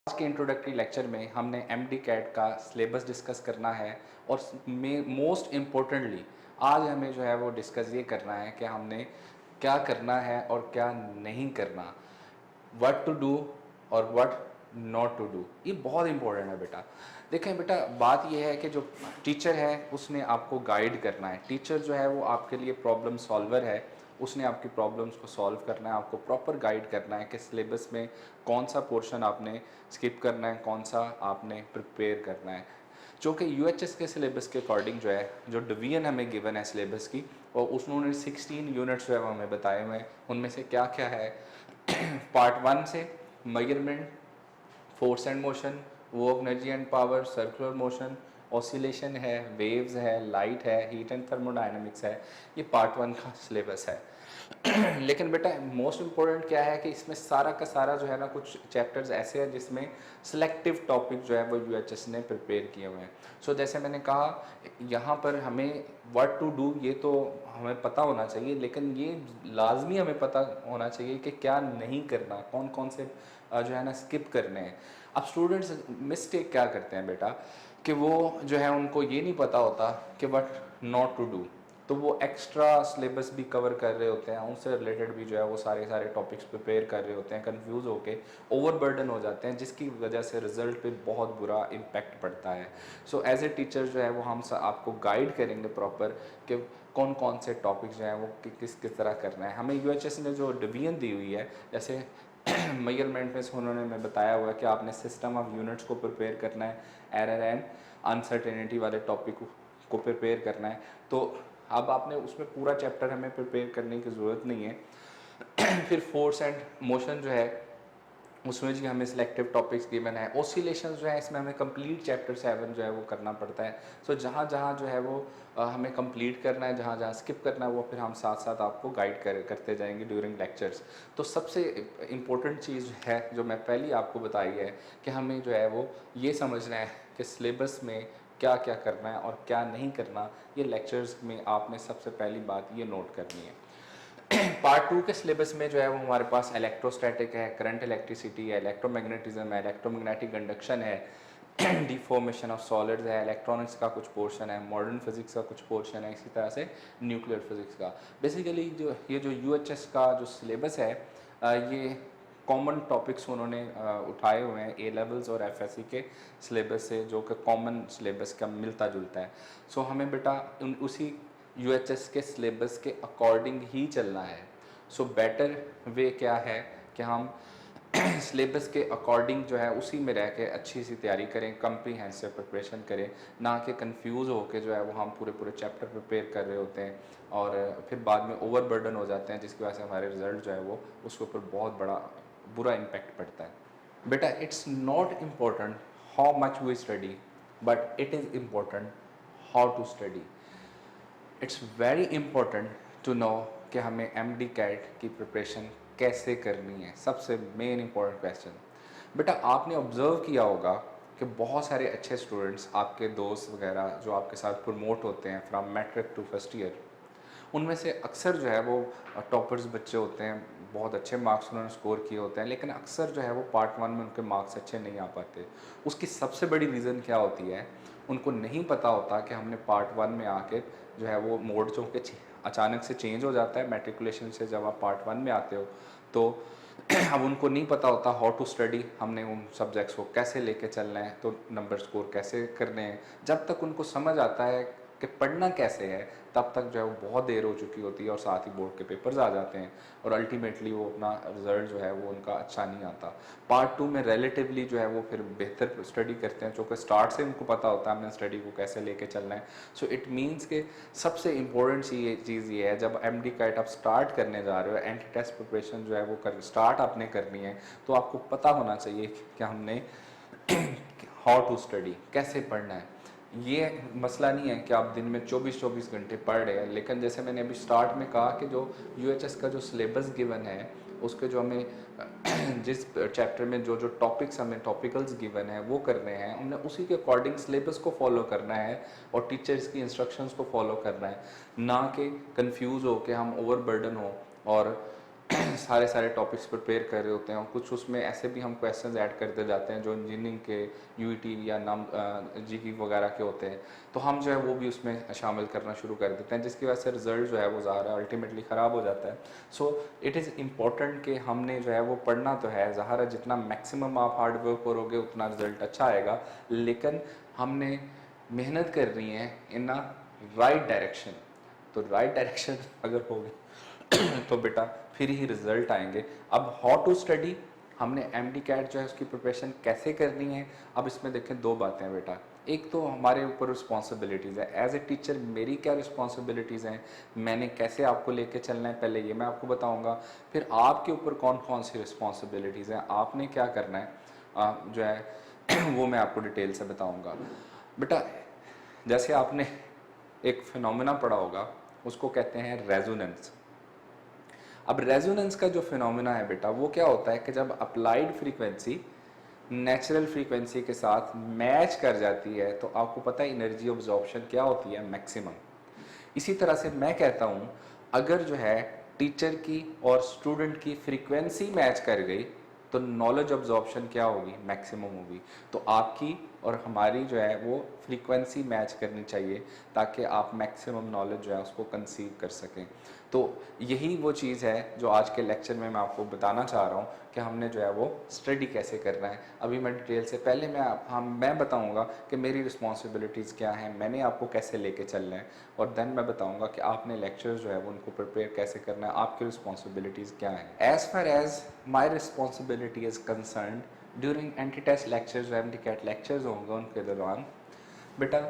आज के introductory lecture में हमने एमडी कैट का सिलेबस डिस्कस करना है और मोस्ट इम्पोर्टेंटली आज हमें जो है वो डिस्कस ये करना है कि हमने क्या करना है और क्या नहीं करना, व्हाट टू डू और व्हाट नॉट टू डू। ये बहुत इंपॉर्टेंट है बेटा। देखें बेटा, बात यह है कि जो टीचर है उसने आपको गाइड करना है। टीचर जो है वो आपके लिए प्रॉब्लम सॉल्वर है, उसने आपकी प्रॉब्लम्स को सॉल्व करना है, आपको प्रॉपर गाइड करना है कि सिलेबस में कौन सा पोर्शन आपने स्किप करना है, कौन सा आपने प्रिपेयर करना है। जो कि यूएचएस के सिलेबस के अकॉर्डिंग जो है, जो डिवीजन हमें गिवन है सिलेबस की, और उन्होंने 16 यूनिट्स जो है वो हमें बताए हुए हैं। उनमें से क्या क्या है पार्ट 1 से measurement, force and motion, work, energy and power, circular motion, oscillation है, वेव्स है, लाइट है, हीट एंड थर्मोडायनेमिक्स है। ये पार्ट 1 का सिलेबस है। लेकिन बेटा मोस्ट इम्पोर्टेंट क्या है कि इसमें सारा का सारा जो है ना, कुछ चैप्टर्स ऐसे हैं जिसमें सिलेक्टिव टॉपिक जो है वो यूएचएस ने प्रिपेयर किए हुए हैं। सो जैसे मैंने कहा, यहाँ पर हमें व्हाट टू डू ये तो हमें पता होना चाहिए, लेकिन ये लाजमी हमें पता होना चाहिए कि क्या नहीं करना, कौन कौन से जो है ना स्किप करने हैं। अब स्टूडेंट्स मिस्टेक क्या करते हैं बेटा, कि वो जो है उनको ये नहीं पता होता कि व्हाट नॉट टू डू, तो वो एक्स्ट्रा सिलेबस भी कवर कर रहे होते हैं, उनसे रिलेटेड भी जो है वो सारे सारे टॉपिक्स प्रिपेयर कर रहे होते हैं, कंफ्यूज होके ओवरबर्डन हो जाते हैं, जिसकी वजह से रिजल्ट पे बहुत बुरा इम्पैक्ट पड़ता है। सो एज ए टीचर जो है वो हम आपको गाइड करेंगे प्रॉपर कि कौन कौन से टॉपिक्स जो हैं वो किस किस तरह करना है। हमें यूएचएस ने जो डिवीजन दी हुई है, जैसे मेजरमेंट में उन्होंने मैं बताया हुआ है कि आपने सिस्टम ऑफ यूनिट्स को प्रिपेयर करना है, एरर एंड अनसर्टेनिटी वाले टॉपिक को प्रिपेयर करना है। तो अब आपने उसमें पूरा चैप्टर हमें प्रिपेयर करने की ज़रूरत नहीं है। फिर फोर्स एंड मोशन जो है उसमें जी हमें सिलेक्टिव टॉपिक्स गिवन है। ऑसिलेशन जो है इसमें हमें कंप्लीट चैप्टर 7 जो है वो करना पड़ता है। सो जहाँ जहाँ जो है वो हमें कंप्लीट करना है, जहाँ जहाँ स्किप करना है वो फिर हम साथ साथ आपको गाइड करते जाएंगे ड्यूरिंग लेक्चर्स। तो सबसे इम्पोर्टेंट चीज़ है जो मैं पहले आपको बताई है कि हमें जो है वो ये समझना है कि सिलेबस में क्या क्या करना है और क्या नहीं करना। ये लेक्चर्स में आपने सबसे पहली बात ये नोट करनी है। पार्ट 2 के सिलेबस में जो है वो हमारे पास इलेक्ट्रोस्टैटिक है, करंट इलेक्ट्रिसिटी है, इलेक्ट्रोमैग्नेटिज्म है, इलेक्ट्रोमैग्नेटिक कंडक्शन है, डिफॉर्मेशन ऑफ सॉलिड्स है, इलेक्ट्रॉनिक्स का कुछ पोर्शन है, मॉडर्न फिजिक्स का कुछ पोर्शन है, इसी तरह से न्यूक्लियर फिजिक्स का। बेसिकली जो यूएचएस का जो सिलेबस है, ये कॉमन टॉपिक्स उन्होंने उठाए हुए हैं ए लेवल्स और एफएससी के सिलेबस से, जो कि कॉमन सिलेबस का मिलता जुलता है। सो हमें बेटा उसी यूएचएस के सिलेबस के अकॉर्डिंग ही चलना है। सो बेटर वे क्या है कि हम सिलेबस के अकॉर्डिंग जो है उसी में रह के अच्छी सी तैयारी करें, कम्प्रीहेंसिव प्रिपरेशन करें, ना कि कंफ्यूज होकर जो है वो हम पूरे पूरे चैप्टर प्रिपेयर कर रहे होते हैं और फिर बाद में ओवरबर्डन हो जाते हैं, जिसकी वजह से हमारे रिजल्ट जो है वो उसके ऊपर बहुत बड़ा बुरा इम्पैक्ट पड़ता है। बेटा it's not important how much we study, but it is important how to study. It's very important to know कि हमें एमडी कैट की प्रिपरेशन कैसे करनी है। सबसे मेन इंपॉर्टेंट क्वेश्चन बेटा, आपने ऑब्जर्व किया होगा कि बहुत सारे अच्छे स्टूडेंट्स, आपके दोस्त वगैरह जो आपके साथ प्रमोट होते हैं from matric to first year, उनमें से अक्सर जो है वो टॉपर्स बच्चे होते हैं, बहुत अच्छे मार्क्स उन्होंने स्कोर किए होते हैं, लेकिन अक्सर जो है वो पार्ट 1 में उनके मार्क्स अच्छे नहीं आ पाते। उसकी सबसे बड़ी रीज़न क्या होती है, उनको नहीं पता होता कि हमने पार्ट 1 में आके जो है वो मोड जो कि अचानक से चेंज हो जाता है मैट्रिकुलेशन से जब आप पार्ट 1 में आते हो, तो अब उनको नहीं पता होता हाउ टू स्टडी, हमने उन सब्जेक्ट्स को कैसे लेके चलना है, तो नंबर स्कोर कैसे करने हैं। जब तक उनको समझ आता है कि पढ़ना कैसे है, तब तक जो है वो बहुत देर हो चुकी होती है और साथ ही बोर्ड के पेपर्स आ जाते हैं और अल्टीमेटली वो अपना रिजल्ट जो है वो उनका अच्छा नहीं आता। पार्ट 2 में रिलेटिवली जो है वो फिर बेहतर स्टडी करते हैं, क्योंकि स्टार्ट से उनको पता होता है हमें स्टडी को कैसे लेके चलना है। सो इट मीन्स के सबसे इम्पोर्टेंट चीज़ ये है, जब एमडी कैट आप स्टार्ट करने जा रहे हो, एंटी टेस्ट प्रिपरेशन जो है वो स्टार्ट आपने करनी है, तो आपको पता होना चाहिए कि हमने हाउ टू स्टडी, कैसे पढ़ना है। ये मसला नहीं है कि आप दिन में 24-24 घंटे पढ़ रहे हैं, लेकिन जैसे मैंने अभी स्टार्ट में कहा कि जो यूएचएस का जो सिलेबस गिवन है, उसके जो हमें जिस चैप्टर में जो जो टॉपिक्स हमें टॉपिकल्स गिवन है वो करने हैं, हमने उसी के अकॉर्डिंग सिलेबस को फॉलो करना है और टीचर्स की इंस्ट्रक्शंस को फॉलो करना है, ना कि कंफ्यूज हो कि हम ओवरबर्डन हो और सारे सारे टॉपिक्स प्रिपेयर कर रहे होते हैं, और कुछ उसमें ऐसे भी हम क्वेश्चंस ऐड करते जाते हैं जो इंजीनियरिंग के यूईटी या नाम जीके वगैरह के होते हैं, तो हम जो है वो भी उसमें शामिल करना शुरू कर देते हैं, जिसकी वजह से रिजल्ट जो है वो ज़्यादा अल्टीमेटली ख़राब हो जाता है। सो इट इज़ इम्पॉर्टेंट कि हमने जो है वो पढ़ना तो है, ज़ाहिर है जितना मैक्सिमम आप हार्ड वर्क करोगे उतना रिजल्ट अच्छा आएगा, लेकिन हमने मेहनत करनी है इन अ राइट डायरेक्शन। तो राइट डायरेक्शन अगर होगी तो बेटा फिर ही रिजल्ट आएंगे। अब हाउ टू स्टडी, हमने एमडी कैट जो है उसकी प्रिपरेशन कैसे करनी है। अब इसमें देखें दो बातें हैं बेटा, एक तो हमारे ऊपर रिस्पॉन्सिबिलिटीज़ है, एज ए टीचर मेरी क्या रिस्पॉन्सिबिलिटीज़ हैं, मैंने कैसे आपको लेके चलना है, पहले ये मैं आपको बताऊंगा। फिर आपके ऊपर कौन कौन सी रिस्पॉन्सिबिलिटीज़ हैं, आपने क्या करना है जो है वो मैं आपको डिटेल से बताऊंगा। बेटा जैसे आपने एक फिनोमेना पढ़ा होगा, उसको कहते हैं रेजोनेंस। अब रेजोनेंस का जो फिनोमेना है बेटा वो क्या होता है कि जब अप्लाइड फ्रीक्वेंसी नेचुरल फ्रीक्वेंसी के साथ मैच कर जाती है तो आपको पता है एनर्जी ऑब्जॉर्प्शन क्या होती है, मैक्सिमम। इसी तरह से मैं कहता हूँ अगर जो है टीचर की और स्टूडेंट की फ्रीक्वेंसी मैच कर गई तो नॉलेज ऑब्जॉर्प्शन क्या होगी, मैक्सिमम होगी। तो आपकी और हमारी जो है वो फ्रीक्वेंसी मैच करनी चाहिए ताकि आप मैक्सिमम नॉलेज जो है उसको कंसीव कर सकें। तो यही वो चीज़ है जो आज के लेक्चर में मैं आपको बताना चाह रहा हूँ कि हमने जो है वो स्टडी कैसे करना है। अभी मैं डिटेल से पहले मैं बताऊँगा कि मेरी रिस्पॉन्सिबिलिटीज़ क्या हैं, मैंने आपको कैसे लेके चलना है, और देन मैं बताऊँगा कि आपने लेक्चर्स जो है वो उनको प्रिपेयर कैसे करना है, आपकी रिस्पॉन्सिबिलिटीज़ क्या हैं। As far as my responsibility is concern, during entry test lectures, entry CAT lectures होंगे उनके दौरान बेटा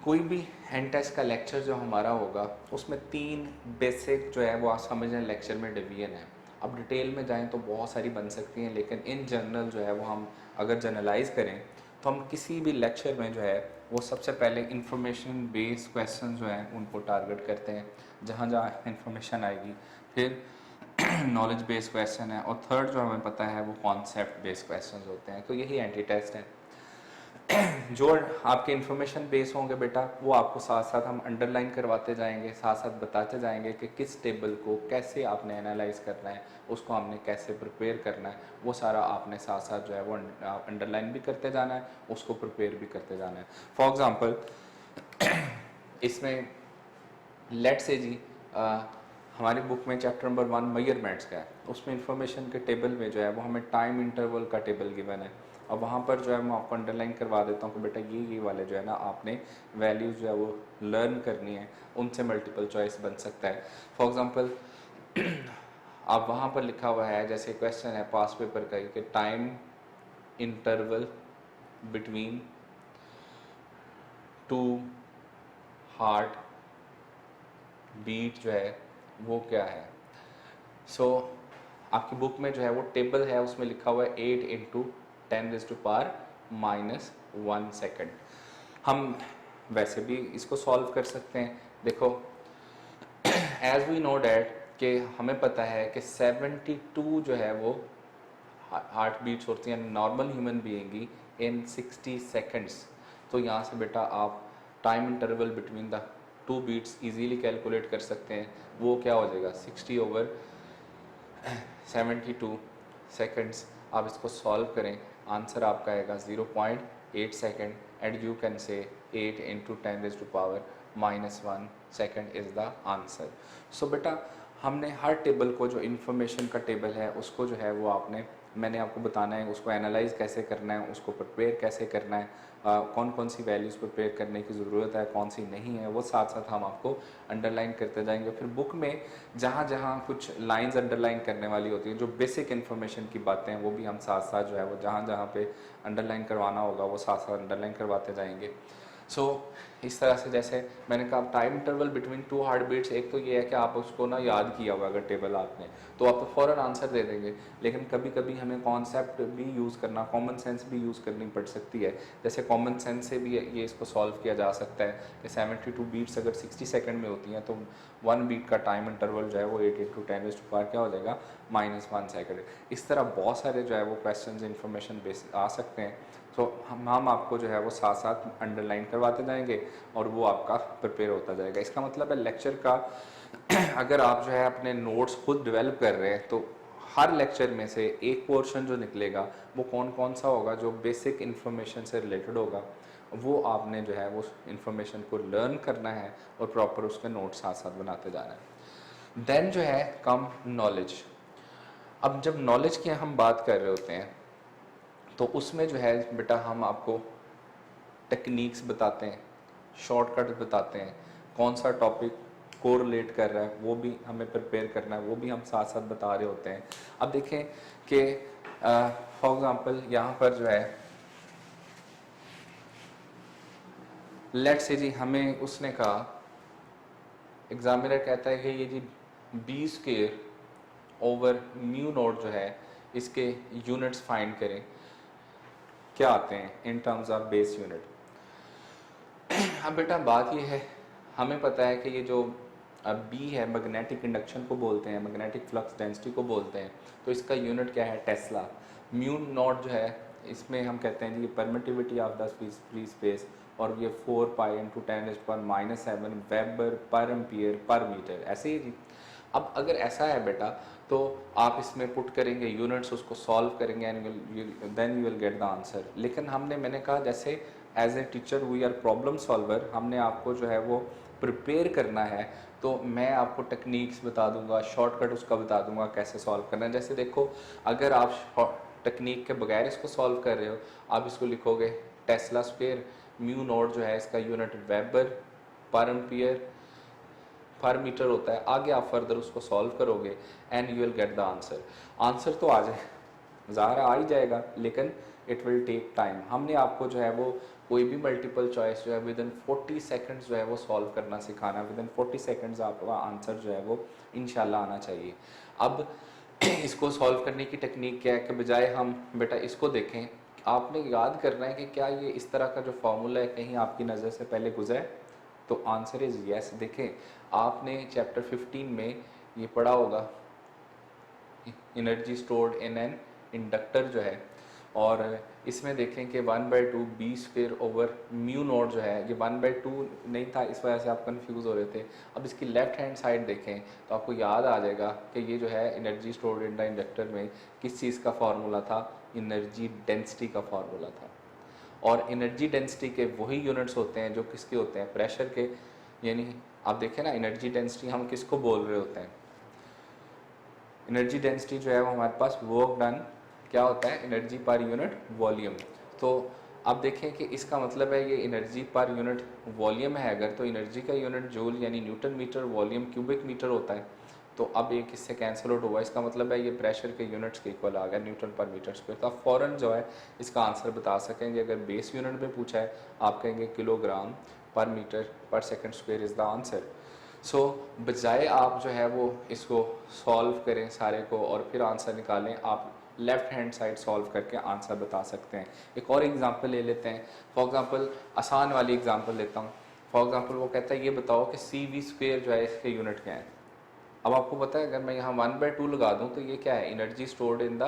कोई भी एंटी टेस्ट का लेक्चर जो हमारा होगा उसमें 3 बेसिक जो है वो आप समझें लेक्चर में डिवीजन है। अब डिटेल में जाएं तो बहुत सारी बन सकती हैं, लेकिन इन जनरल जो है वो हम अगर जनरलाइज करें तो हम किसी भी लेक्चर में जो है वो सबसे पहले इंफॉर्मेशन बेस्ड क्वेश्चन जो हैं उनको टारगेट करते हैं, जहाँ जहाँ इंफॉर्मेशन आएगी। फिर नॉलेज बेस्ड क्वेश्चन है, और थर्ड जो हमें पता है वो कॉन्सेप्ट बेस्ड क्वेश्चन होते हैं। तो यही एंटी टेस्ट है। जो आपके इंफॉर्मेशन बेस होंगे बेटा वो आपको साथ साथ हम अंडरलाइन करवाते जाएंगे, साथ साथ बताते जाएंगे कि किस टेबल को कैसे आपने एनालाइज करना है, उसको हमने कैसे प्रिपेयर करना है, वो सारा आपने साथ साथ जो है वो अंडरलाइन भी करते जाना है, उसको प्रिपेयर भी करते जाना है। फॉर एग्ज़ाम्पल इसमें लेट से जी हमारी बुक में चैप्टर नंबर 1 मेजरमेंट्स का है, उसमें इंफॉर्मेशन के टेबल में जो है वो हमें टाइम इंटरवल का टेबल गिवन है, और वहाँ पर जो है मैं आपको अंडरलाइन करवा देता हूँ कि बेटा ये वाले जो है ना आपने वैल्यूज़ जो है वो लर्न करनी है, उनसे मल्टीपल चॉइस बन सकता है। फॉर एग्ज़ाम्पल आप वहाँ पर लिखा हुआ है, जैसे क्वेश्चन है पास पेपर का कि time interval between 2 heart beat जो है वो क्या है। सो आपकी बुक में जो है वो टेबल है, उसमें लिखा हुआ है 8 इंटू 10⁻⁻1 सेकेंड। हम वैसे भी इसको सॉल्व कर सकते हैं। देखो एज वी नो डैट कि हमें पता है कि 72 जो है वो हार्ट बीट्स होती हैं नॉर्मल ह्यूमन बीइंग की इन 60 सेकेंड्स। तो यहाँ से बेटा आप time interval between the 2 beats easily calculate कर सकते हैं। वो क्या हो जाएगा 60/72 सेकेंड्स। आप इसको सॉल्व करें, आंसर आपका आएगा 0.8 second, and you can say 8 into 10⁻⁻1 second is the answer. So बेटा हमने हर टेबल को, जो इन्फॉर्मेशन का टेबल है उसको जो है वो मैंने आपको बताना है, उसको एनालाइज कैसे करना है, उसको प्रिपेयर कैसे करना है, कौन कौन सी वैल्यूज़ प्रिपेयर करने की ज़रूरत है, कौन सी नहीं है, वो साथ साथ हम आपको अंडरलाइन करते जाएंगे। फिर बुक में जहाँ जहाँ कुछ लाइंस अंडरलाइन करने वाली होती हैं, जो बेसिक इन्फॉर्मेशन की बातें हैं, वो भी हम साथ साथ जो है वो जहाँ जहाँ पे अंडरलाइन करवाना होगा वो साथ साथ अंडरलाइन करवाते जाएंगे। सो इस तरह से जैसे मैंने कहा time interval between 2 heart beats, एक तो ये है कि आप उसको ना याद किया हुआ अगर टेबल आपने, तो आप तो फ़ौरन आंसर दे देंगे, लेकिन कभी कभी हमें कॉन्सेप्ट भी यूज़ करना, कॉमन सेंस भी यूज़ करनी पड़ सकती है। जैसे कॉमन सेंस से भी ये इसको सॉल्व किया जा सकता है कि 72 बीट्स अगर 60 सेकंड में होती हैं तो 1 बीट का टाइम इंटरवल जो है वो 8 इंटू 10 क्या हो जाएगा -1 सेकंड। इस तरह बहुत सारे जो है वो क्वेश्चन इन्फॉर्मेशन बेस आ सकते हैं। तो हम आपको जो है वो साथ साथ अंडरलाइन करवाते जाएंगे, और वो आपका प्रिपेयर होता जाएगा। इसका मतलब है लेक्चर का अगर आप जो है अपने नोट्स खुद डेवलप कर रहे हैं तो हर लेक्चर में से एक पोर्शन जो निकलेगा वो कौन कौन सा होगा जो बेसिक इन्फॉर्मेशन से रिलेटेड होगा, वो आपने जो है वो इन्फॉर्मेशन को लर्न करना है और प्रॉपर उसके नोट्स साथ साथ बनाते जाना है। देन जो है कम नॉलेज। अब जब नॉलेज की हम बात कर रहे होते हैं तो उसमें जो है बेटा हम आपको टेक्निक्स बताते हैं, शॉर्टकट बताते हैं, कौन सा टॉपिक कोरिलेट कर रहा है वो भी हमें प्रिपेयर करना है, वो भी हम साथ साथ बता रहे होते हैं। अब देखें कि फॉर एग्जांपल यहाँ पर जो है लेट्स से जी हमें उसने कहा, एग्जामिनर कहता है कि ये जी B square over mu naught जो है इसके यूनिट्स फाइंड करें, क्या आते हैं in terms of base unit. अब बेटा बात ये है, हमें पता है कि ये जो बी है मैग्नेटिक इंडक्शन को बोलते हैं, मैग्नेटिक फ्लक्स डेंसिटी को बोलते हैं, तो इसका यूनिट क्या है टेस्ला। म्यू नॉट जो है इसमें हम कहते हैं ये permittivity of the free space, और ये 4 पाई इंटू 10⁻⁷ वेबर पर एम्पियर पर मीटर, ऐसे ही जी। अब अगर ऐसा है बेटा तो आप इसमें पुट करेंगे यूनिट्स, उसको सॉल्व करेंगे and then you will get the answer. लेकिन मैंने कहा जैसे as a teacher we are problem solver, हमने आपको जो है वो प्रिपेयर करना है, तो मैं आपको टेक्निक्स बता दूंगा, शॉर्टकट उसका बता दूंगा कैसे सॉल्व करना है। जैसे देखो अगर आप टेक्निक के बगैर इसको सॉल्व कर रहे हो, आप इसको लिखोगे टेस्ला स्क्वायर, म्यू नॉट जो है इसका यूनिट वेबर पर एम्पियर पर मीटर होता है, आगे आप फर्दर उसको सॉल्व करोगे and you will get the answer. Answer तो आ जाए ज़ाहिर आ ही जाएगा, लेकिन इट विल टेक टाइम। हमने आपको जो है वो कोई भी मल्टीपल चॉइस जो है विद इन 40 सेकंड्स जो है वो सॉल्व करना सिखाना, विद इन 40 सेकंड्स आपका आंसर जो है वो इंशाल्लाह आना चाहिए। अब इसको सॉल्व करने की टेक्निक क्या है कि बजाय हम बेटा इसको देखें, आपने याद करना है कि क्या ये इस तरह का जो फॉर्मूला है कहीं आपकी नज़र से पहले गुजरा है, तो आंसर इज़ यस। देखें आपने चैप्टर 15 में ये पढ़ा होगा energy stored in an inductor जो है, और इसमें देखें कि 1/2 B square over mu naught जो है ये 1/2 नहीं था, इस वजह से आप कंफ्यूज हो रहे थे। अब इसकी लेफ्ट हैंड साइड देखें तो आपको याद आ जाएगा कि ये जो है energy stored in the inductor में किस चीज़ का फार्मूला था, एनर्जी डेंसिटी का फार्मूला था। और एनर्जी डेंसिटी के वही यूनिट्स होते हैं जो किसके होते हैं, प्रेशर के। यानी आप देखें ना एनर्जी डेंसिटी हम किसको बोल रहे होते हैं, एनर्जी डेंसिटी जो है वो हमारे पास वर्क डन क्या होता है, एनर्जी पर यूनिट वॉल्यूम। तो आप देखें कि इसका मतलब है ये एनर्जी पर यूनिट वॉल्यूम है अगर, तो एनर्जी का यूनिट जूल यानी newton metre, volume cubic metre होता है। तो अब एक इससे कैंसिल आउट हुआ, इसका मतलब है ये प्रेशर के यूनिट्स के इक्वल आ गया, न्यूटन पर मीटर स्क्वायर। तो आप फ़ौरन जो है इसका आंसर बता सकेंगे। अगर बेस यूनिट में पूछा है आप कहेंगे kilogram per metre per second square is the answer. So बजाय आप जो है वो इसको सॉल्व करें सारे को और फिर आंसर निकालें, आप लेफ़्ट हैंड साइड सॉल्व करके आंसर बता सकते हैं। एक और एग्जांपल ले लेते हैं, फॉर एग्जांपल आसान वाली एग्जांपल लेता हूँ। फॉर एग्जांपल वो कहता है ये बताओ कि सी वी स्क्वेयर जो है इसके यूनिट क्या है। अब आपको पता है अगर मैं यहाँ 1/2 लगा दूँ तो ये क्या है, energy stored in the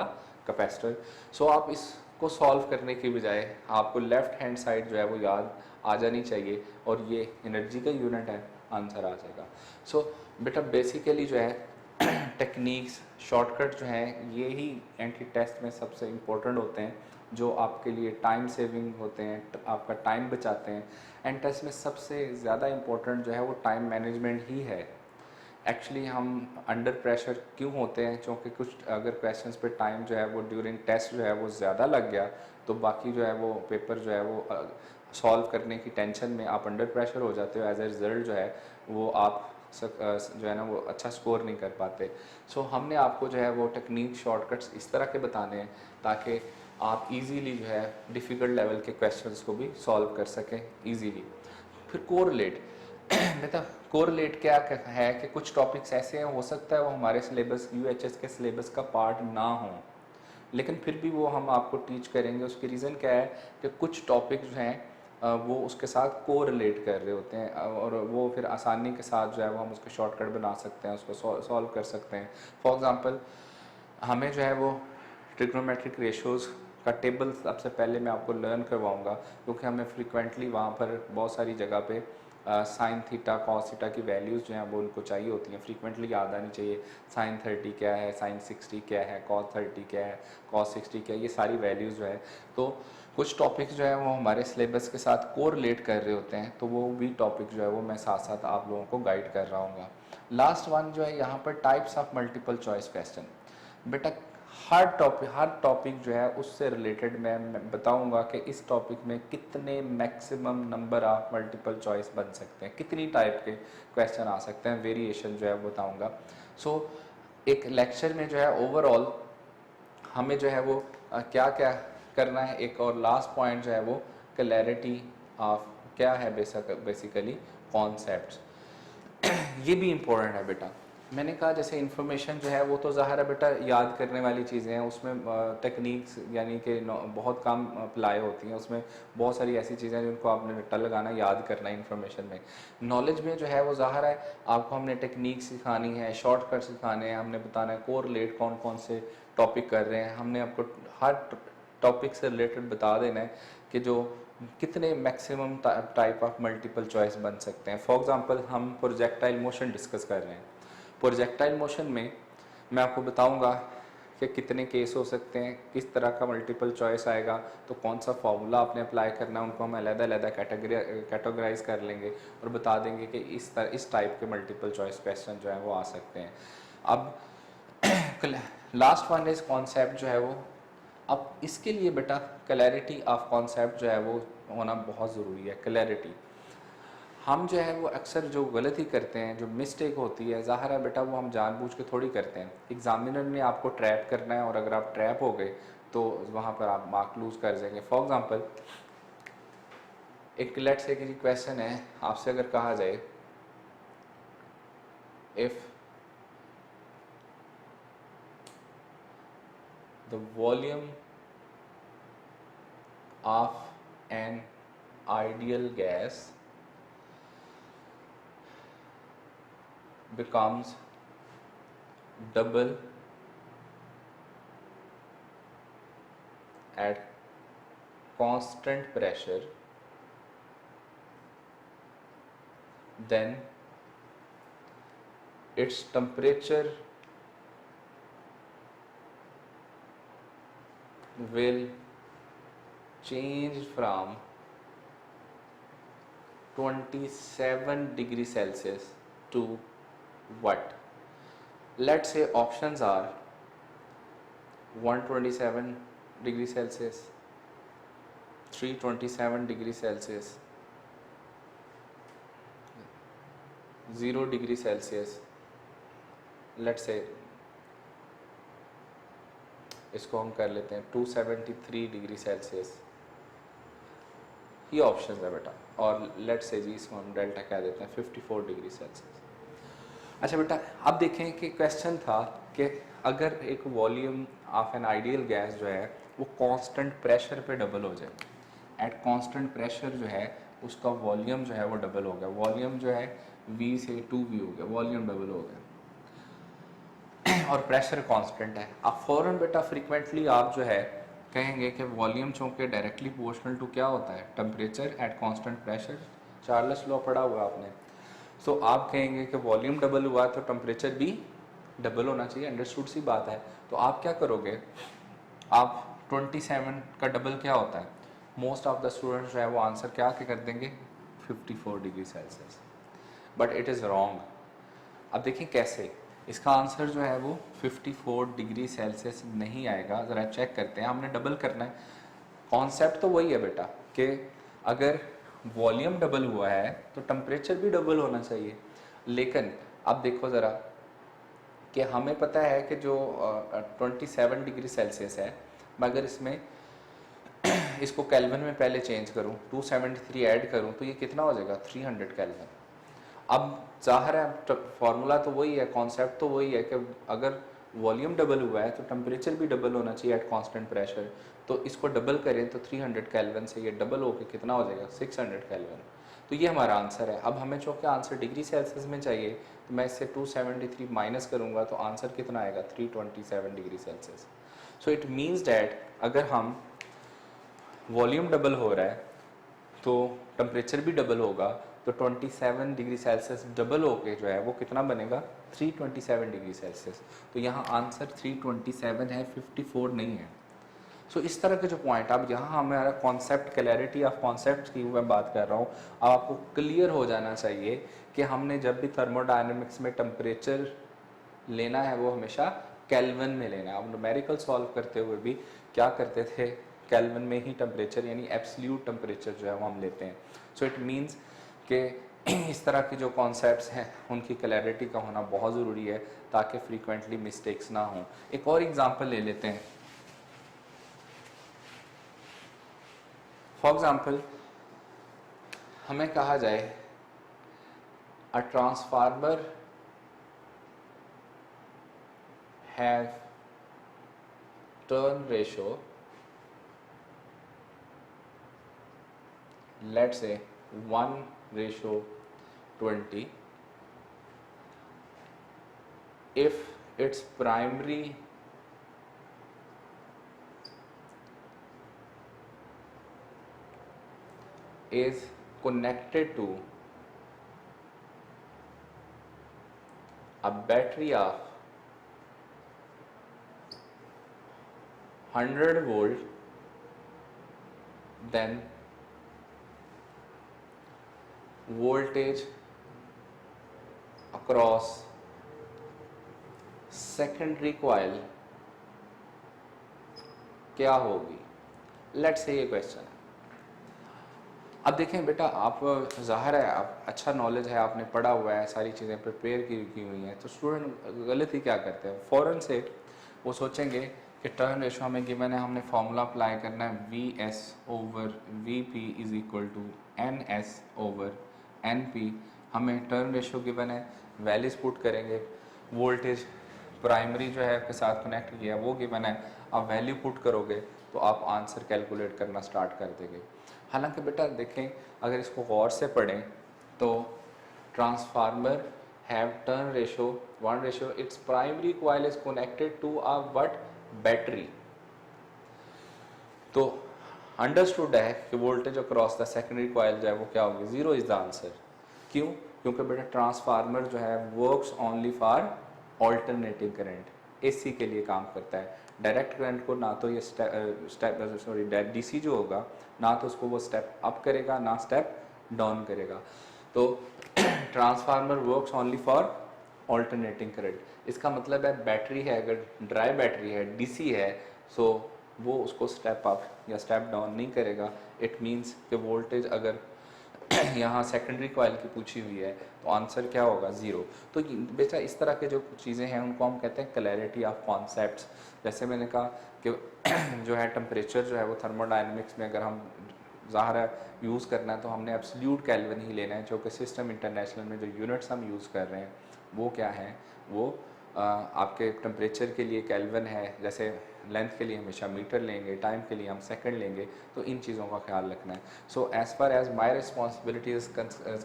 capacitor. So आप इसको सॉल्व करने के बजाय आपको लेफ़्ट हैंड साइड जो है वो याद आ जानी चाहिए, और ये एनर्जी का यूनिट है, आंसर आ जाएगा। सो बेटा बेसिकली जो है टेक्निक्स शॉर्टकट जो हैं ये ही एंटी टेस्ट में सबसे इम्पोर्टेंट होते हैं, जो आपके लिए टाइम सेविंग होते हैं, आपका टाइम बचाते हैं। एंड टेस्ट में सबसे ज़्यादा इम्पोर्टेंट जो है वो टाइम मैनेजमेंट ही है। एक्चुअली हम अंडर प्रेशर क्यों होते हैं, क्योंकि कुछ अगर क्वेश्चंस पे टाइम जो है वो ड्यूरिंग टेस्ट जो है वो ज़्यादा लग गया तो बाकी जो है वो पेपर जो है वो सॉल्व करने की टेंशन में आप अंडर प्रेशर हो जाते हो, एज ए रिज़ल्ट जो है वो आप जो है ना वो अच्छा स्कोर नहीं कर पाते। सो हमने आपको जो है वो टेक्निक शॉर्टकट्स इस तरह के बताने हैं ताकि आप इजीली जो है डिफ़िकल्ट लेवल के क्वेश्चंस को भी सॉल्व कर सकें इजीली। फिर कोरिलेट बेटा कोरिलेट क्या है कि कुछ टॉपिक्स ऐसे हैं हो सकता है वो हमारे सिलेबस यूएचएस के सिलेबस का पार्ट ना हो, लेकिन फिर भी वो हम आपको टीच करेंगे। उसकी रीज़न क्या है कि कुछ टॉपिक जो हैं वो उसके साथ कोरिलेट कर रहे होते हैं, और वो फिर आसानी के साथ जो है वो हम उसके शॉर्टकट बना सकते हैं, उसको सॉल्व कर सकते हैं। फॉर एग्ज़ाम्पल हमें जो है वो ट्रिग्नोमेट्रिक रेशोज़ का टेबल सबसे पहले मैं आपको लर्न करवाऊंगा, क्योंकि हमें फ्रिक्वेंटली वहाँ पर बहुत सारी जगह पे साइन थीटा कॉस थीटा की वैल्यूज़ जो हैं वो उनको चाहिए होती हैं, फ्रीक्वेंटली याद आनी चाहिए। साइन 30 क्या है, साइन 60 क्या है, कॉस 30 क्या है, कॉस 60 क्या है, ये सारी वैल्यूज़ जो है। तो कुछ टॉपिक्स जो है वो हमारे सिलेबस के साथ कोरिलेट कर रहे होते हैं, तो वो भी टॉपिक जो है वो मैं साथ साथ आप लोगों को गाइड कर रहा हूँ। लास्ट वन जो है यहाँ पर types of multiple choice question. बेटा हर टॉपिक जो है उससे रिलेटेड मैं बताऊंगा कि इस टॉपिक में कितने maximum number of multiple choice बन सकते हैं, कितनी टाइप के क्वेश्चन आ सकते हैं, वेरिएशन जो है वो बताऊंगा। सो एक लेक्चर में जो है ओवरऑल हमें जो है वो क्या क्या करना है। एक और लास्ट पॉइंट जो है वो क्लैरिटी ऑफ क्या है बेसिकली कॉन्सेप्ट्स, ये भी इम्पोर्टेंट है बेटा। मैंने कहा जैसे इन्फॉर्मेशन जो है वो तो ज़ाहिर है बेटा याद करने वाली चीज़ें हैं, उसमें टेक्निक्स यानी कि बहुत कम अप्लाई होती हैं, उसमें बहुत सारी ऐसी चीज़ें हैं जिनको आपने रट्टा लगाना याद करना है इन्फॉर्मेशन में। नॉलेज में जो है वो ज़ाहिर है आपको हमने टेक्निक सिखानी है, शॉर्टकट सिखाने हैं, हमने बताना है कोरिलेट कौन कौन से टॉपिक कर रहे हैं, हमने आपको हर टॉपिक से रिलेटेड बता देना है कि जो कितने maximum type of multiple choice बन सकते हैं। फॉर एग्जांपल हम प्रोजेक्टाइल मोशन डिस्कस कर रहे हैं, प्रोजेक्टाइल मोशन में मैं आपको बताऊंगा कि कितने केस हो सकते हैं, किस तरह का मल्टीपल चॉइस आएगा, तो कौन सा फार्मूला आपने अप्लाई करना है, उनको हम अलग-अलग कैटेगराइज कर लेंगे और बता देंगे कि इस टाइप के मल्टीपल चॉइस क्वेश्चन जो है वो आ सकते हैं। अब लास्ट वन इज कॉन्सेप्ट जो है वो, अब इसके लिए बेटा क्लैरिटी ऑफ कॉन्सेप्ट जो है वो होना बहुत ज़रूरी है। क्लैरिटी हम जो है वो अक्सर जो गलती करते हैं, जो मिस्टेक होती है, ज़ाहिर है बेटा वो हम जानबूझ के थोड़ी करते हैं। एग्जामिनर ने आपको ट्रैप करना है और अगर आप ट्रैप हो गए तो वहाँ पर आप मार्क लूज़ कर जाएंगे। फॉर एग्जांपल एक लेट्स से किसी क्वेश्चन है, आपसे अगर कहा जाए if the volume of an ideal gas becomes double at constant pressure, then its temperature will change from 27 degrees Celsius to what? Let's say options are 127 degrees Celsius, 327 degrees Celsius, 0 degree Celsius, let's say इसको हम कर लेते हैं 273 degree Celsius, ये option है बेटा। और let's say जी इसको हम डेल्टा कह देते हैं 54 डिग्री सेल्सियस। अच्छा बेटा अब देखें कि क्वेश्चन था कि अगर एक volume of an ideal gas जो है वो कांस्टेंट प्रेशर पे डबल हो जाए, एट कांस्टेंट प्रेशर जो है उसका वॉल्यूम जो है वो डबल हो गया, वॉल्यूम जो है V से 2V हो गया, वॉल्यूम डबल हो गया और प्रेशर कांस्टेंट है। अब फ़ौरन बेटा फ्रीक्वेंटली आप जो है कहेंगे कि वॉल्यूम चूँकि डायरेक्टली प्रोपोर्शनल टू क्या होता है, temperature at constant pressure, Charles law पढ़ा हुआ आपने। सो आप कहेंगे कि वॉल्यूम डबल हुआ तो टेम्परेचर भी डबल होना चाहिए, अंडरस्टूड सी बात है। तो आप क्या करोगे, आप 27 का डबल क्या होता है, मोस्ट ऑफ द स्टूडेंट्स जो है वो आंसर क्या कर देंगे 54 degree Celsius, but it is wrong. अब देखिए कैसे, इसका आंसर जो है वो 54 डिग्री सेल्सियस नहीं आएगा, ज़रा चेक करते हैं, हमने डबल करना है। कॉन्सेप्ट तो वही है बेटा कि अगर वॉल्यूम डबल हुआ है तो टेम्परेचर भी डबल होना चाहिए, लेकिन अब देखो ज़रा कि हमें पता है कि जो 27 डिग्री सेल्सियस है, मैं अगर इसमें इसको केल्विन में पहले चेंज करूँ, 273 ऐड करूँ तो ये कितना हो जाएगा 300 केल्विन। अब ज़ाहिर है फार्मूला तो वही है, कॉन्सेप्ट तो वही है कि अगर वॉल्यूम डबल हुआ है तो टेम्परेचर भी डबल होना चाहिए एट कांस्टेंट प्रेशर, तो इसको डबल करें तो 300 केल्विन से ये डबल होकर कितना हो जाएगा 600 केल्विन। तो ये हमारा आंसर है। अब हमें चूँकि आंसर डिग्री सेल्सियस में चाहिए तो मैं इससे 273 माइनस करूँगा तो आंसर कितना आएगा 327 degree Celsius. So it means that अगर हम वॉल्यूम डबल हो रहा है तो टेम्परेचर भी डबल होगा, तो 27 डिग्री सेल्सियस डबल होके जो है वो कितना बनेगा, 327 डिग्री सेल्सियस। तो यहाँ आंसर 327 है, 54 नहीं है। सो इस तरह के जो पॉइंट, अब यहाँ हमारा कॉन्सेप्ट, क्लैरिटी ऑफ कॉन्सेप्ट की मैं बात कर रहा हूँ। अब आपको क्लियर हो जाना चाहिए कि हमने जब भी थर्मोडायनेमिक्स में टेम्परेचर लेना है वो हमेशा केल्विन में लेना है। अब न्यूमेरिकल सॉल्व करते हुए भी क्या करते थे, केल्विन में ही टेम्परेचर यानी एब्सोल्यूट टेम्परेचर जो है वो हम लेते हैं। सो इट मीन्स कि इस तरह के जो कॉन्सेप्ट्स हैं उनकी क्लैरिटी का होना बहुत ज़रूरी है ताकि फ्रीक्वेंटली मिस्टेक्स ना हों। एक और एग्जांपल ले लेते हैं। फॉर एग्जांपल हमें कहा जाए a transformer have turn ratio, let's say 1:20, if its primary is connected to a battery of 100 volt, then voltage across secondary coil क्या होगी। लेट्स से ये क्वेश्चन है। अब देखें बेटा, आप ज़ाहिर है आप अच्छा नॉलेज है, आपने पढ़ा हुआ है, सारी चीज़ें प्रिपेयर की हुई हैं, तो स्टूडेंट गलती क्या करते हैं, फ़ौरन से वो सोचेंगे कि टर्न रेशो हमें गिवन है, हमने फार्मूला अप्लाई करना है VS/VP is equal to NS/NP। हमें टर्न रेशो गिवन है, वैल्यूज पुट करेंगे, वोल्टेज प्राइमरी जो है के साथ कनेक्ट किया वो गिवन है, आप वैल्यू पुट करोगे तो आप आंसर कैलकुलेट करना स्टार्ट कर देंगे। हालांकि बेटा देखें, अगर इसको गौर से पढ़ें तो transformer have turn ratio 1 ratio, its primary coil is connected to a what, battery. तो अंडरस्टूड है कि voltage across the secondary coil जो है वो क्या होगी, 0 इज द आंसर। क्यों? क्योंकि बेटा ट्रांसफार्मर जो है works only for alternating current, AC के लिए काम करता है। डायरेक्ट करंट को ना तो ये डीसी जो होगा ना तो उसको वो स्टेप अप करेगा ना स्टेप डाउन करेगा। तो transformer works only for alternating current. इसका मतलब है बैटरी है, अगर ड्राई बैटरी है, डीसी है, सो वो उसको स्टेप अप या स्टेप डाउन नहीं करेगा। इट मीन्स कि वोल्टेज अगर यहाँ सेकेंडरी कॉइल की पूछी हुई है तो आंसर क्या होगा, 0। तो बेटा इस तरह के जो चीज़ें हैं उनको हम कहते हैं क्लैरिटी ऑफ कॉन्सेप्ट्स। जैसे मैंने कहा कि जो है टेम्परेचर जो है वो थर्मोडायनेमिक्स में अगर हम ज़ाहिर है यूज़ करना है तो हमने एब्सोल्यूट केल्विन ही लेना है, जो कि सिस्टम इंटरनेशनल में जो यूनिट्स हम यूज़ कर रहे हैं वो क्या है, वो आपके टेम्परेचर के लिए केल्विन है, जैसे लेंथ के लिए हमेशा मीटर लेंगे, टाइम के लिए हम सेकंड लेंगे, तो इन चीज़ों का ख्याल रखना है। So as far as my responsibility is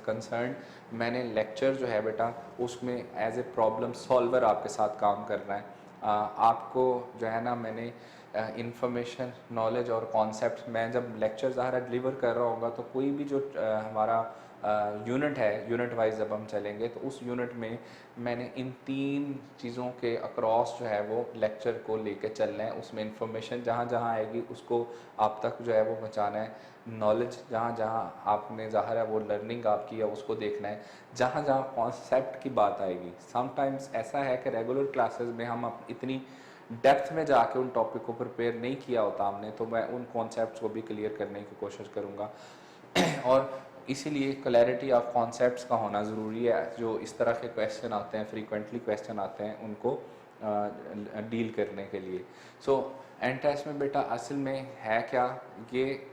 concern, मैंने लेक्चर जो है बेटा उसमें एज ए प्रॉब्लम सॉल्वर आपके साथ काम करना है। आपको जो है ना मैंने इंफॉर्मेशन, नॉलेज और कॉन्सेप्ट, मैं जब लेक्चर ज़ाहिर डिलीवर कर रहा होगा तो कोई भी जो हमारा यूनिट है, यूनिट वाइज जब हम चलेंगे तो उस यूनिट में मैंने इन 3 चीज़ों के अक्रॉस जो है वो लेक्चर को लेके चलना है। उसमें इंफॉर्मेशन जहाँ जहाँ आएगी उसको आप तक जो है वो पहुँचाना है, नॉलेज जहाँ जहाँ आपने ज़ाहिर है वो लर्निंग आपकी है उसको देखना है, जहाँ जहाँ कॉन्सेप्ट की बात आएगी। समटाइम्स ऐसा है कि रेगुलर क्लासेस में हम इतनी डेप्थ में जाके उन टॉपिक को प्रिपेयर नहीं किया होता हमने, तो मैं उन कॉन्सेप्ट्स को भी क्लियर करने की कोशिश करूँगा। और इसीलिए क्लैरिटी ऑफ कॉन्सेप्ट्स का होना ज़रूरी है। जो इस तरह के क्वेश्चन आते हैं, फ्रीक्वेंटली क्वेश्चन आते हैं, उनको डील करने के लिए। सो एंड टेस्ट में बेटा असल में है क्या, ये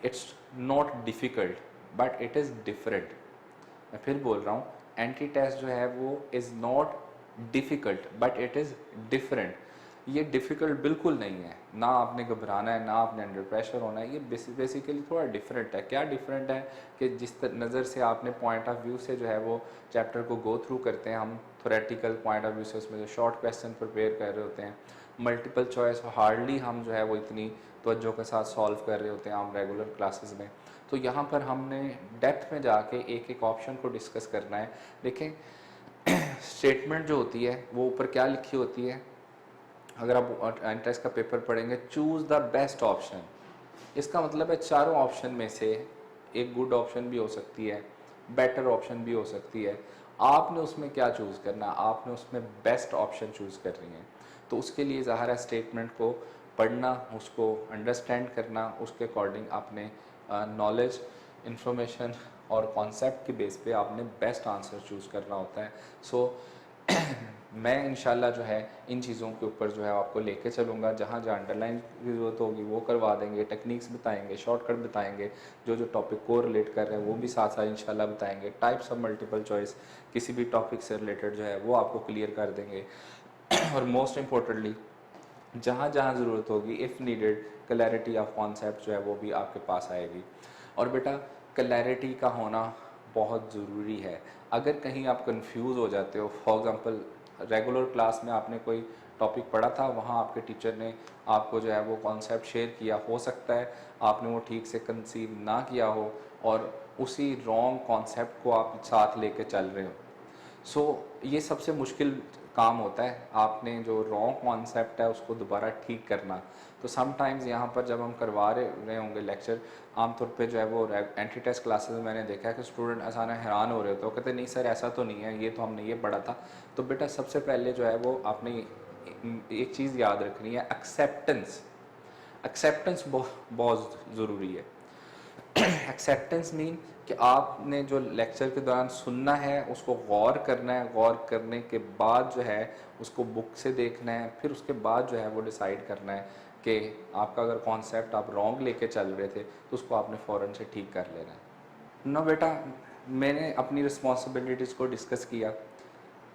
it's not difficult but it is different. मैं फिर बोल रहा हूँ, एंटी टेस्ट जो है वो is not difficult but it is different. ये डिफ़िकल्ट बिल्कुल नहीं है, ना आपने घबराना है, ना आपने अंडर प्रेशर होना है। ये बेसिकली थोड़ा डिफरेंट है। क्या डिफरेंट है कि जिस नज़र से आपने पॉइंट ऑफ व्यू से जो है वो चैप्टर को गो थ्रू करते हैं हम, थोरेटिकल पॉइंट ऑफ व्यू से उसमें जो शॉर्ट क्वेश्चन प्रिपेयर कर रहे होते हैं, मल्टीपल चॉइस हार्डली हम जो है वो इतनी तवज्जो के साथ सॉल्व कर रहे होते हैं हम रेगुलर क्लासेस में। तो यहाँ पर हमने डेप्थ में जाके एक एक ऑप्शन को डिस्कस करना है। देखें स्टेटमेंट जो होती है वो ऊपर क्या लिखी होती है, अगर आप एंट्रेंस का पेपर पढ़ेंगे, चूज़ द बेस्ट ऑप्शन, इसका मतलब है चारों ऑप्शन में से एक गुड ऑप्शन भी हो सकती है, बेटर ऑप्शन भी हो सकती है, आपने उसमें क्या चूज़ करना, आपने उसमें बेस्ट ऑप्शन चूज़ करनी है। तो उसके लिए ज़ाहिर है स्टेटमेंट को पढ़ना, उसको अंडरस्टैंड करना, उसके अकॉर्डिंग अपने नॉलेज, इंफॉर्मेशन और कॉन्सेप्ट के बेस पे आपने बेस्ट आंसर चूज़ करना होता है। सो मैं इंशाल्लाह जो है इन चीज़ों के ऊपर जो है आपको लेके चलूँगा, जहाँ जहाँ अंडरलाइन की ज़रूरत होगी वो करवा देंगे, टेक्निक्स बताएंगे, शॉर्टकट बताएंगे, जो जो टॉपिक को रिलेट कर रहे हैं वो भी साथ साथ इंशाल्लाह बताएंगे, टाइप्स ऑफ मल्टीपल चॉइस किसी भी टॉपिक से रिलेटेड जो है वो आपको क्लियर कर देंगे और मोस्ट इम्पोर्टेंटली जहाँ जहाँ ज़रूरत होगी if needed clarity of concept जो है वो भी आपके पास आएगी। और बेटा क्लैरिटी का होना बहुत ज़रूरी है। अगर कहीं आप कंफ्यूज हो जाते हो, फॉर एग्जांपल रेगुलर क्लास में आपने कोई टॉपिक पढ़ा था, वहाँ आपके टीचर ने आपको जो है वो कॉन्सेप्ट शेयर किया, हो सकता है आपने वो ठीक से कंसीव ना किया हो और उसी रॉन्ग कॉन्सेप्ट को आप साथ लेके चल रहे हो। ये सबसे मुश्किल काम होता है, आपने जो रॉन्ग कॉन्सेप्ट है उसको दोबारा ठीक करना। तो समटाइम्स यहाँ पर जब हम करवा रहे होंगे लेक्चर, आमतौर पे जो है वो एंट्री टेस्ट क्लासेस में मैंने देखा है कि स्टूडेंट अचानक हैरान हो रहे होते हैं, कहते नहीं सर ऐसा तो नहीं है, ये तो हमने ये पढ़ा था। तो बेटा सबसे पहले जो है वो आपने एक चीज़ याद रखनी है, एक्सेप्टेंस। एक्सेप्टेंस बहुत ज़रूरी है। एक्सेप्टेंस मीन कि आपने जो लेक्चर के दौरान सुनना है उसको गौर करना है, गौर करने के बाद जो है उसको बुक से देखना है, फिर उसके बाद जो है वो डिसाइड करना है कि आपका अगर कॉन्सेप्ट आप रॉन्ग लेके चल रहे थे तो उसको आपने फ़ौरन से ठीक कर लेना है। नो बेटा, मैंने अपनी रिस्पॉन्सिबिलिटीज़ को डिस्कस किया।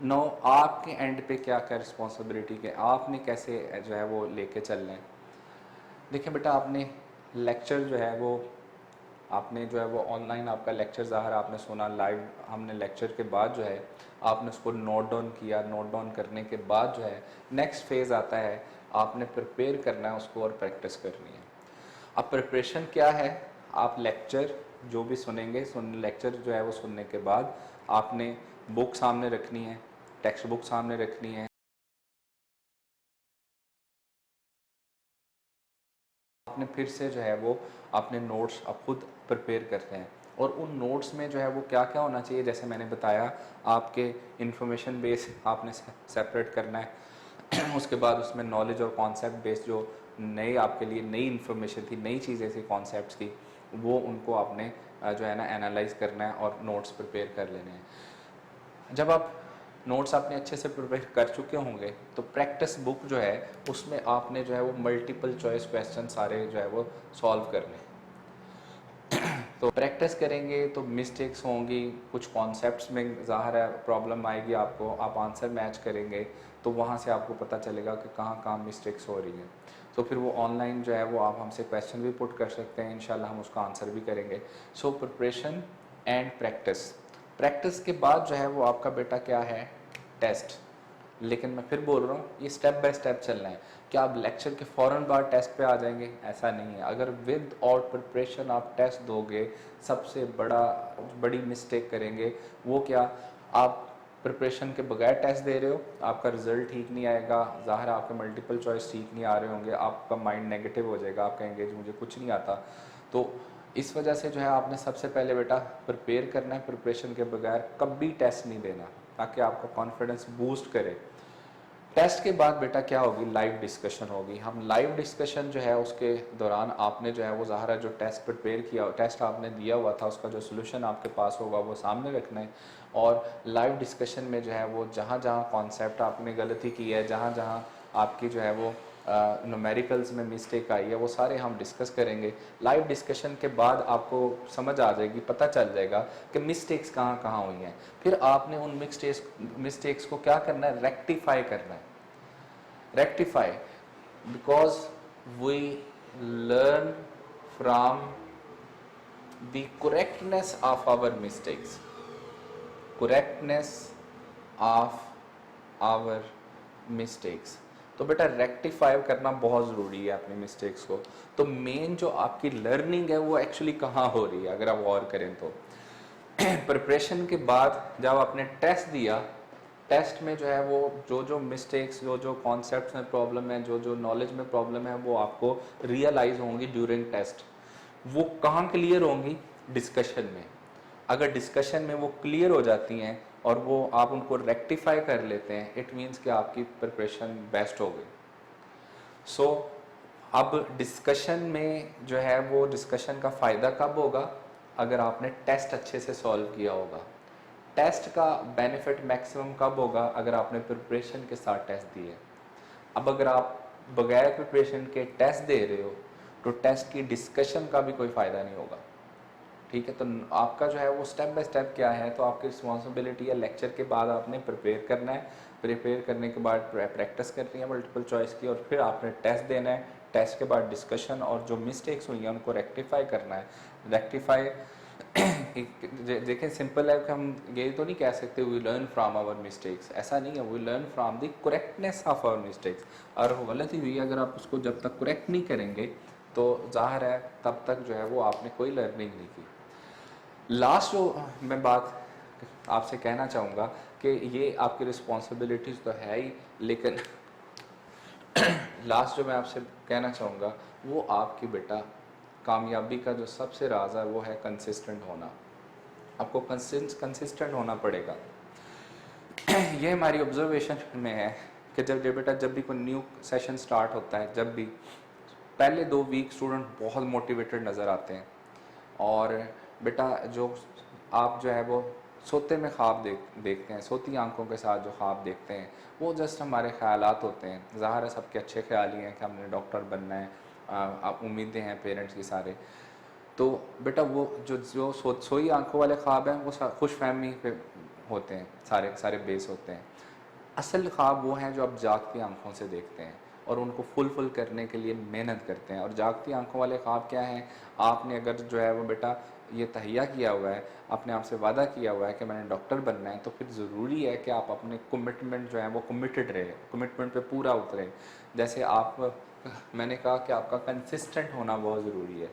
नो आपके एंड पे क्या क्या रिस्पॉन्सिबिलिटी के आपने कैसे जो है वो लेके चलना है। देखिए बेटा, आपने लेक्चर जो है वो आपने जो है वो ऑनलाइन आपका लेक्चर ज़ाहिर आपने सुना लाइव, हमने लेक्चर के बाद जो है आपने उसको नोट डाउन किया, नोट डाउन करने के बाद जो है नेक्स्ट फेज़ आता है, आपने प्रिपेयर करना है उसको और प्रैक्टिस करनी है। अब प्रिपरेशन क्या है, आप लेक्चर जो भी सुनेंगे लेक्चर जो है वो सुनने के बाद आपने बुक सामने रखनी है, टेक्स्ट बुक सामने रखनी है, आपने फिर से जो है वो अपने नोट्स आप खुद प्रिपेयर करते हैं और उन नोट्स में जो है वो क्या क्या होना चाहिए, जैसे मैंने बताया आपके इंफॉर्मेशन बेस आपने सेपरेट करना है उसके बाद उसमें नॉलेज और कॉन्सेप्ट बेस जो नई आपके लिए नई इन्फॉर्मेशन थी, नई चीज़ें थी कॉन्सेप्ट्स की, वो उनको आपने जो है ना एनालाइज करना है और नोट्स प्रिपेयर कर लेने हैं। जब आप नोट्स आपने अच्छे से प्रिपेयर कर चुके होंगे तो प्रैक्टिस बुक जो है उसमें आपने जो है वो मल्टीपल चॉइस क्वेश्चन सारे जो है वो सॉल्व करने हैं। तो प्रैक्टिस करेंगे तो मिस्टेक्स होंगी, कुछ कॉन्सेप्ट्स में ज़ाहिर है प्रॉब्लम आएगी आपको, आप आंसर मैच करेंगे तो वहाँ से आपको पता चलेगा कि कहाँ कहाँ मिस्टेक्स हो रही हैं। तो फिर वो ऑनलाइन जो है वो आप हमसे क्वेश्चन भी पुट कर सकते हैं, इंशाल्लाह हम उसका आंसर भी करेंगे। So preparation and practice. Practice के बाद जो है वो आपका बेटा क्या है, टेस्ट। लेकिन मैं फिर बोल रहा हूँ ये स्टेप बाय स्टेप चलना है। क्या आप लेक्चर के फ़ौरन बाद टेस्ट पे आ जाएंगे, ऐसा नहीं है। अगर विद और प्रिपरेशन आप टेस्ट दोगे, सबसे बड़ी मिस्टेक करेंगे वो क्या, आप प्रिपरेशन के बगैर टेस्ट दे रहे हो, आपका रिजल्ट ठीक नहीं आएगा, ज़ाहिर आपके मल्टीपल चॉइस ठीक नहीं आ रहे होंगे, आपका माइंड नेगेटिव हो जाएगा, आपका एंगेज मुझे कुछ नहीं आता। तो इस वजह से जो है आपने सबसे पहले बेटा प्रिपेयर करना है, प्रिपरेशन के बगैर कभी टेस्ट नहीं देना, ताकि आपका कॉन्फिडेंस बूस्ट करे। टेस्ट के बाद बेटा क्या होगी, लाइव डिस्कशन होगी। हम लाइव डिस्कशन जो है उसके दौरान आपने जो है वो ज़ाहिर जो टेस्ट प्रिपेयर किया, टेस्ट आपने दिया हुआ था, उसका जो सोल्यूशन आपके पास होगा वो सामने रखना है। और लाइव डिस्कशन में जो है वो जहाँ जहाँ कॉन्सेप्ट आपने गलती की है, जहाँ जहाँ आपकी जो है वो न्यूमेरिकल्स में मिस्टेक आई है, वो सारे हम डिस्कस करेंगे। लाइव डिस्कशन के बाद आपको समझ आ जाएगी, पता चल जाएगा कि मिस्टेक्स कहाँ कहाँ हुई हैं। फिर आपने उन मिस्टेक्स को क्या करना है, रेक्टिफाई करना है। Rectify because we learn from the correctness of our mistakes, correctness of our mistakes. तो बेटा रेक्टिफाई करना बहुत ज़रूरी है अपनी मिस्टेक्स को। तो मेन जो आपकी लर्निंग है वो एक्चुअली कहाँ हो रही है, अगर आप गौर करें तो प्रिपरेशन के बाद जब आपने टेस्ट दिया, टेस्ट में जो है वो जो जो मिस्टेक्स, जो जो कॉन्सेप्ट्स में प्रॉब्लम है, जो जो नॉलेज में प्रॉब्लम है, वो आपको रियलाइज़ होंगी ड्यूरिंग टेस्ट। वो कहाँ क्लियर होंगी? डिस्कशन में। अगर डिस्कशन में वो क्लियर हो जाती हैं और वो आप उनको रेक्टिफाई कर लेते हैं, इट मीन्स कि आपकी प्रिपरेशन बेस्ट हो गई। सो अब डिस्कशन में जो है वो डिस्कशन का फ़ायदा कब होगा? अगर आपने टेस्ट अच्छे से सॉल्व किया होगा। टेस्ट का बेनिफिट मैक्सिमम कब होगा? अगर आपने प्रिपरेशन के साथ टेस्ट दिए। अब अगर आप बगैर प्रिपरेशन के टेस्ट दे रहे हो तो टेस्ट की डिस्कशन का भी कोई फ़ायदा नहीं होगा। ठीक है, तो आपका जो है वो स्टेप बाय स्टेप क्या है, तो आपकी रिस्पॉन्सिबिलिटी है लेक्चर के बाद आपने प्रिपेयर करना है, प्रिपेयर करने के बाद प्रैक्टिस करनी है मल्टीपल चॉइस की, और फिर आपने टेस्ट देना है, टेस्ट के बाद डिस्कशन, और जो मिस्टेक्स हुई हैं उनको रेक्टिफाई करना है। रेक्टिफाई देखें सिंपल है कि हम ये तो नहीं कह सकते we learn from our mistakes, ऐसा नहीं है, we learn from the correctness of our mistakes. और वो गलती हुई अगर आप उसको जब तक करेक्ट नहीं करेंगे तो ज़ाहिर है तब तक जो है वो आपने कोई लर्निंग नहीं की। लास्ट जो मैं बात आपसे कहना चाहूँगा कि ये आपकी रिस्पॉन्सिबिलिटीज़ तो है ही, लेकिन लास्ट जो मैं आपसे कहना चाहूँगा वो आपकी बेटा कामयाबी का जो सबसे राज है वो है कंसिस्टेंट होना। आपको कंसिस्टेंट होना पड़ेगा। ये हमारी ऑब्जर्वेशन में है कि जब भी कोई न्यू सेशन स्टार्ट होता है, जब भी पहले 2 वीक स्टूडेंट बहुत मोटिवेटेड नज़र आते हैं, और बेटा जो आप जो है वो सोते में ख्वाब देखते हैं, सोती आंखों के साथ जो ख्वाब देखते हैं वो जस्ट हमारे ख्यालात होते हैं। ज़ाहिर है सबके अच्छे ख्याल ही हैं कि हमने डॉक्टर बनना है, आप उम्मीदें हैं पेरेंट्स की सारे। तो बेटा वो जो सोई आंखों वाले ख्वाब हैं वो खुश फहमी पे होते हैं, सारे सारे बेस होते हैं। असल ख्वाब वो हैं जो आप जागती आंखों से देखते हैं और उनको फुल करने के लिए मेहनत करते हैं। और जागती आंखों वाले ख्वाब क्या हैं? आपने अगर जो है वो बेटा ये तहिया किया हुआ है, अपने आप से वादा किया हुआ है कि मैंने डॉक्टर बनना है, तो फिर ज़रूरी है कि आप अपने कमिटमेंट जो है वो कमिटेड रहे, कमिटमेंट पे पूरा उतरें। जैसे आप मैंने कहा कि आपका कंसिस्टेंट होना बहुत ज़रूरी है।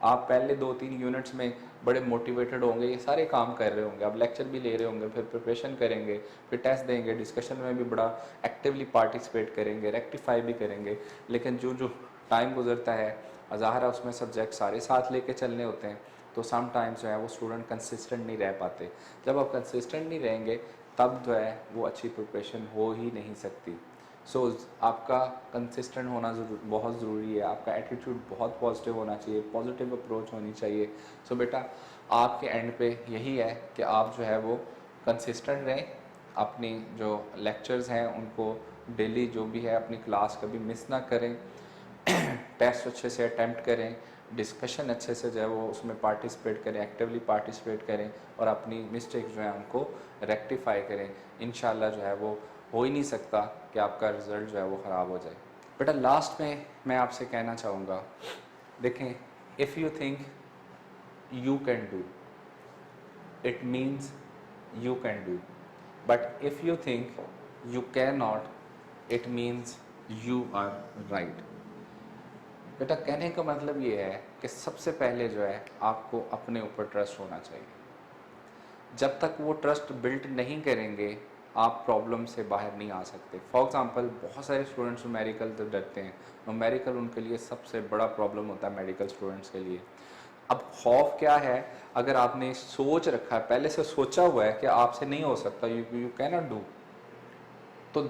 आप पहले 2-3 यूनिट्स में बड़े मोटिवेटेड होंगे, ये सारे काम कर रहे होंगे, आप लेक्चर भी ले रहे होंगे, फिर प्रिपरेशन करेंगे, फिर टेस्ट देंगे, डिस्कशन में भी बड़ा एक्टिवली पार्टिसिपेट करेंगे, रेक्टिफाई भी करेंगे। लेकिन जो जो टाइम गुजरता है, ज़ाहिर है उसमें सब्जेक्ट सारे साथ लेके चलने होते हैं, तो सम टाइम्स जो है वो स्टूडेंट कंसिस्टेंट नहीं रह पाते। जब आप कंसिस्टेंट नहीं रहेंगे तब जो है वो अच्छी प्रिपरेशन हो ही नहीं सकती। सो आपका कंसिस्टेंट होना बहुत ज़रूरी है, आपका एटीट्यूड बहुत पॉजिटिव होना चाहिए, पॉजिटिव अप्रोच होनी चाहिए। सो बेटा आपके एंड पे यही है कि आप जो है वो कंसिस्टेंट रहें, अपनी जो लेक्चर्स हैं उनको डेली जो भी है अपनी क्लास कभी मिस ना करें, टेस्ट अच्छे से अटैम्प्ट करें, डिस्कशन अच्छे से जो है वो उसमें पार्टिसिपेट करें, एक्टिवली पार्टिसिपेट करें, और अपनी मिस्टेक्स जो है उनको रेक्टिफाई करें। इंशाल्लाह जो है वो हो ही नहीं सकता कि आपका रिज़ल्ट जो है वो ख़राब हो जाए। बेटा लास्ट में मैं आपसे कहना चाहूँगा, देखें, if you think you can do, it means you can do, but if you think you can not, it means you are right. बेटा कहने का मतलब ये है कि सबसे पहले जो है आपको अपने ऊपर ट्रस्ट होना चाहिए। जब तक वो ट्रस्ट बिल्ड नहीं करेंगे आप प्रॉब्लम से बाहर नहीं आ सकते। फॉर एग्ज़ाम्पल बहुत सारे स्टूडेंट्स न्यूमेरिकल तो डरते हैं, न्यूमेरिकल उनके लिए सबसे बड़ा प्रॉब्लम होता है मेडिकल स्टूडेंट्स के लिए। अब खौफ क्या है? अगर आपने सोच रखा है, पहले से सोचा हुआ है कि आपसे नहीं हो सकता, यू कैन नॉट डू, तो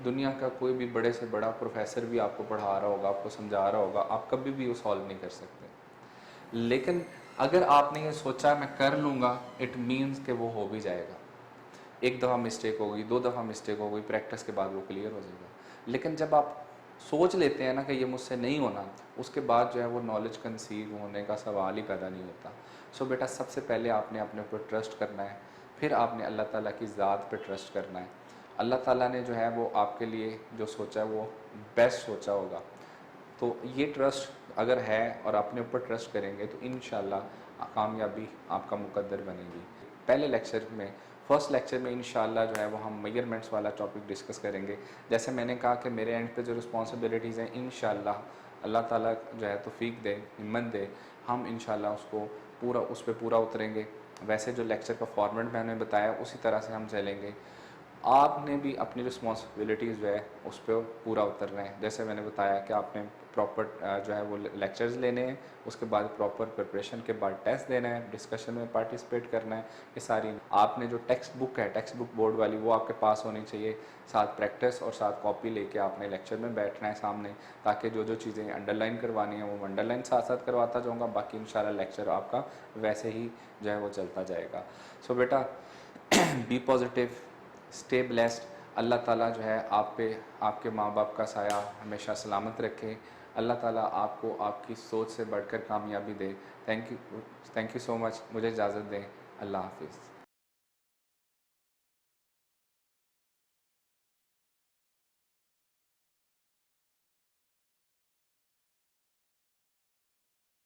दुनिया का कोई भी बड़े से बड़ा प्रोफेसर भी आपको पढ़ा रहा होगा, आपको समझा रहा होगा, आप कभी भी वो सॉल्व नहीं कर सकते। लेकिन अगर आपने ये सोचा मैं कर लूँगा, इट मीन्स कि वो हो भी जाएगा। एक दफ़ा मिस्टेक हो गई, 2 दफ़ा मिस्टेक हो गई, प्रैक्टिस के बाद वो क्लियर हो जाएगा। लेकिन जब आप सोच लेते हैं ना कि ये मुझसे नहीं होना, उसके बाद जो है वो नॉलेज कंसीव होने का सवाल ही पैदा नहीं होता। सो बेटा सबसे पहले आपने अपने ऊपर ट्रस्ट करना है, फिर आपने अल्लाह ताला की ज़ात पे ट्रस्ट करना है। अल्लाह ताला ने जो है वो आपके लिए जो सोचा है वो बेस्ट सोचा होगा। तो ये ट्रस्ट अगर है और अपने ऊपर ट्रस्ट करेंगे तो इंशाल्लाह कामयाबी आपका मुकद्दर बनेगी। पहले लेक्चर में फर्स्ट लेक्चर में इंशाल्लाह जो है वो हम मेजरमेंट्स वाला टॉपिक डिस्कस करेंगे। जैसे मैंने कहा कि मेरे एंड पे जो रिस्पॉन्सिबिलिटीज़ हैं इंशाल्लाह अल्लाह ताला जो है तौफीक दे, हिम्मत दे, हम इंशाल्लाह उसको पूरा उस पर पूरा उतरेंगे। वैसे जो लेक्चर का फॉर्मेट मैंने बताया उसी तरह से हम चलेंगे। आपने भी अपनी रिस्पॉन्सिबिलिटीज़ जो है उस पर पूरा उतरना है। जैसे मैंने बताया कि आपने प्रॉपर जो है वो लेक्चर्स लेने हैं, उसके बाद प्रॉपर प्रिपरेशन के बाद टेस्ट देना है, डिस्कशन में पार्टिसिपेट करना है। ये सारी आपने जो टेक्स्ट बुक है, टेक्स्ट बुक बोर्ड वाली, वो आपके पास होनी चाहिए। साथ प्रैक्टिस और साथ कॉपी लेके आपने लेक्चर में बैठना है सामने, ताकि जो जो चीज़ें अंडरलाइन करवानी है वो अंडरलाइन साथ साथ करवाता जाऊँगा। बाकी इंशाल्लाह लेक्चर आपका वैसे ही जो है वो चलता जाएगा। सो बेटा बी पॉजिटिव, स्टे ब्लेस्ड। अल्लाह ताला जो है आप पे, आपके माँ बाप का साया हमेशा सलामत रखे। अल्लाह ताला आपको आपकी सोच से बढ़कर कामयाबी दे। Thank you so much. मुझे इजाज़त दें। अल्लाह हाफिज़।